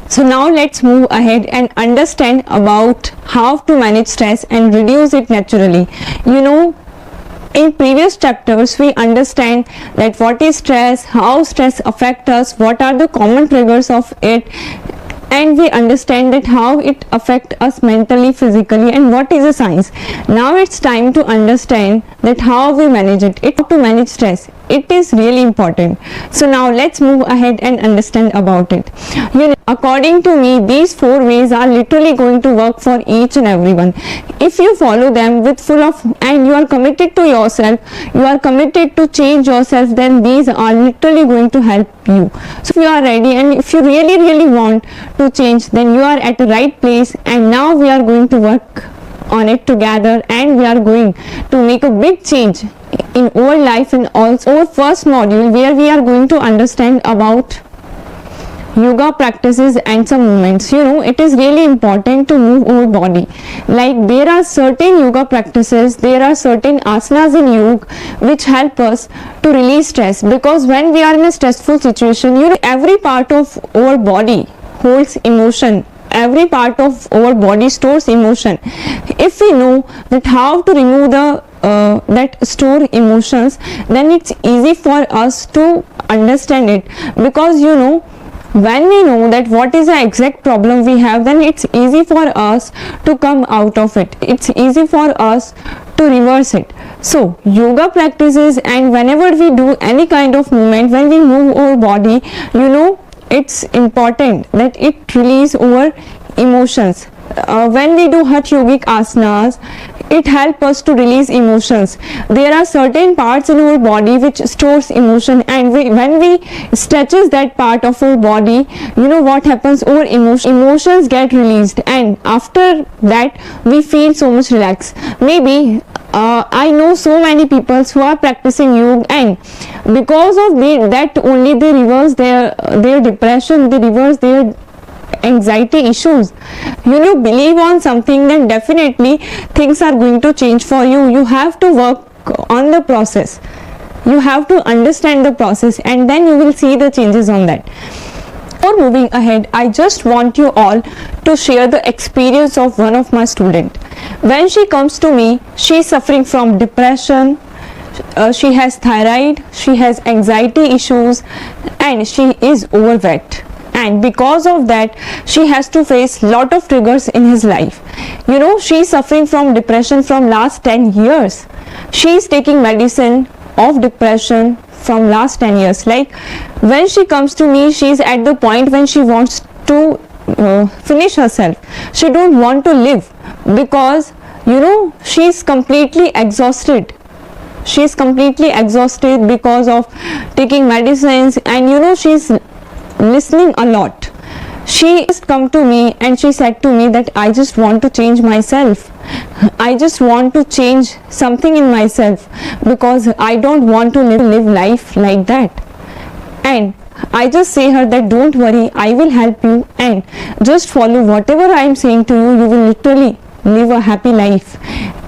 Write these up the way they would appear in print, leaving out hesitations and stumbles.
So now let's move ahead and understand about how to manage stress and reduce it naturally. In previous chapters we understand that what is stress, how stress affects us, what are the common triggers of it, and we understand that how it affects us mentally, physically, and what is the science. Now it's time to understand that how we manage it, how to manage stress. It is really important. So now let's move ahead and understand about it. According to me, these 4 ways are literally going to work for each and everyone. If you follow them with full of, and you are committed to yourself, you are committed to change yourself, then these are literally going to help you. So if you are ready and if you really want to change, then you are at the right place, and now we are going to work on it together, and we are going to make a big change in our life. And also our first module where we are going to understand about yoga practices and some movements. It is really important to move our body. Like there are certain yoga practices, there are certain asanas in yoga which help us to release stress, because when we are in a stressful situation, every part of our body holds emotion. Every part of our body stores emotion. If we know that how to remove that stored emotions, then it's easy for us to understand it, because when we know that what is the exact problem we have, then it's easy for us to come out of it. It's easy for us to reverse it. So yoga practices, and whenever we do any kind of movement, when we move our body, it's important that it release our emotions. When we do Hatha Yogic asanas, it helps us to release emotions. There are certain parts in our body which stores emotion, and when we stretches that part of our body, what happens, our emotions get released, and after that we feel so much relaxed. Maybe I know so many people who are practicing yoga, and because of that only they reverse their depression, they reverse their anxiety issues. Believe on something, then definitely things are going to change for you. You have to work on the process, you have to understand the process, and then you will see the changes on that. Before moving ahead, I just want you all to share the experience of one of my students. When she comes to me, she is suffering from depression, she has thyroid, she has anxiety issues, and she is overweight. And because of that, she has to face lot of triggers in his life. She is suffering from depression from last 10 years. She is taking medicine of depression from last 10 years. Like when she comes to me, she is at the point when she wants to finish herself. She don't want to live, because she is completely exhausted. She is completely exhausted because of taking medicines, and she is listening a lot. She just come to me and she said to me that I just want to change myself. I just want to change something in myself, because I don't want to live life like that. And I just say her that don't worry, I will help you, and just follow whatever I am saying to you. You will literally live a happy life.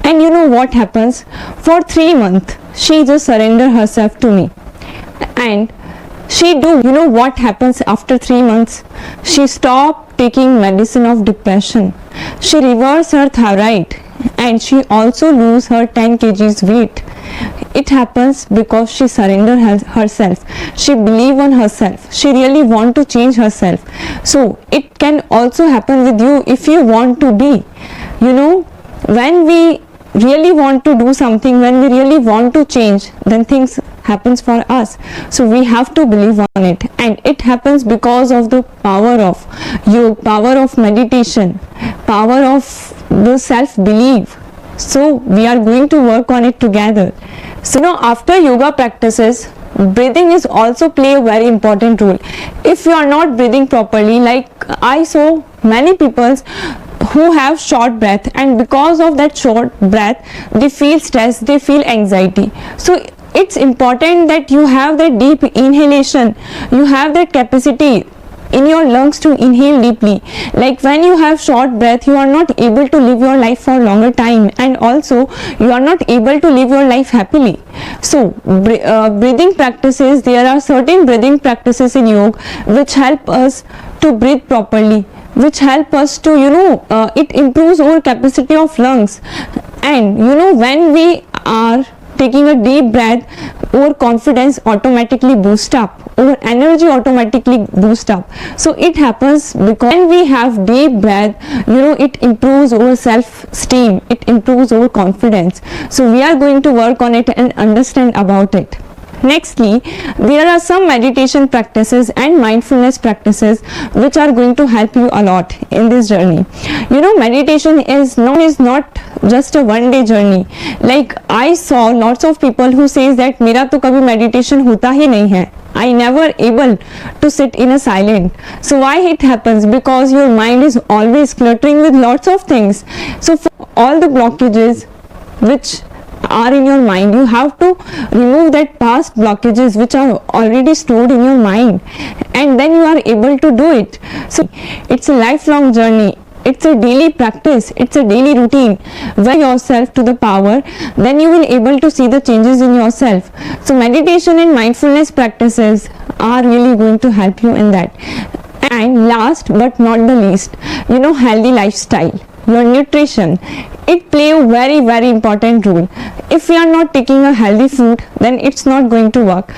And what happens? For 3 months she just surrendered herself to me, and she do, what happens after 3 months? She stopped taking medicine of depression. She reversed her thyroid, and she also lose her 10 kgs weight. It happens because she surrendered herself. She believe on herself. She really want to change herself. So it can also happen with you if you want to be. When we really want to do something, when we really want to change, then things happens for us. So we have to believe on it, and it happens because of the power of yoga, power of meditation, power of the self-belief. So we are going to work on it together. So after yoga practices, breathing is also play a very important role. If you are not breathing properly, like I saw many people who have short breath, and because of that short breath they feel stress, they feel anxiety. So it's important that you have that deep inhalation, you have that capacity in your lungs to inhale deeply. Like when you have short breath, you are not able to live your life for longer time, and also you are not able to live your life happily. So breathing practices, there are certain breathing practices in yoga which help us to breathe properly, which help us to it improves our capacity of lungs. And when we are taking a deep breath, our confidence automatically boost up, our energy automatically boost up. So it happens because when we have deep breath, it improves our self esteem, it improves our confidence. So we are going to work on it and understand about it. Nextly, there are some meditation practices and mindfulness practices which are going to help you a lot in this journey. Meditation is not just a one day journey. Like I saw lots of people who says that मेरा तो कभी meditation होता ही नहीं है, I never able to sit in a silent. So why it happens? Because your mind is always cluttering with lots of things. So for all the blockages which are in your mind, you have to remove that past blockages which are already stored in your mind, and then you are able to do it. So it's a lifelong journey, it's a daily practice, it's a daily routine. Wear yourself to the power, then you will able to see the changes in yourself. So meditation and mindfulness practices are really going to help you in that. And last but not the least, healthy lifestyle, your nutrition, it play a very important role. If we are not taking a healthy food, then it's not going to work.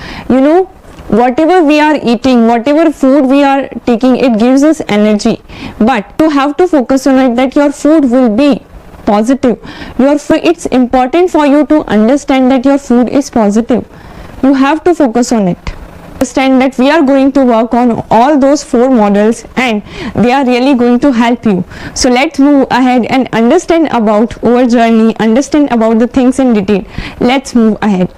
Whatever we are eating, whatever food we are taking, it gives us energy, but you have to focus on it that your food will be positive. It's important for you to understand that your food is positive. You have to focus on it. Understand that we are going to work on all those 4 models and they are really going to help you. So let's move ahead and understand about our journey, understand about the things in detail. Let's move ahead.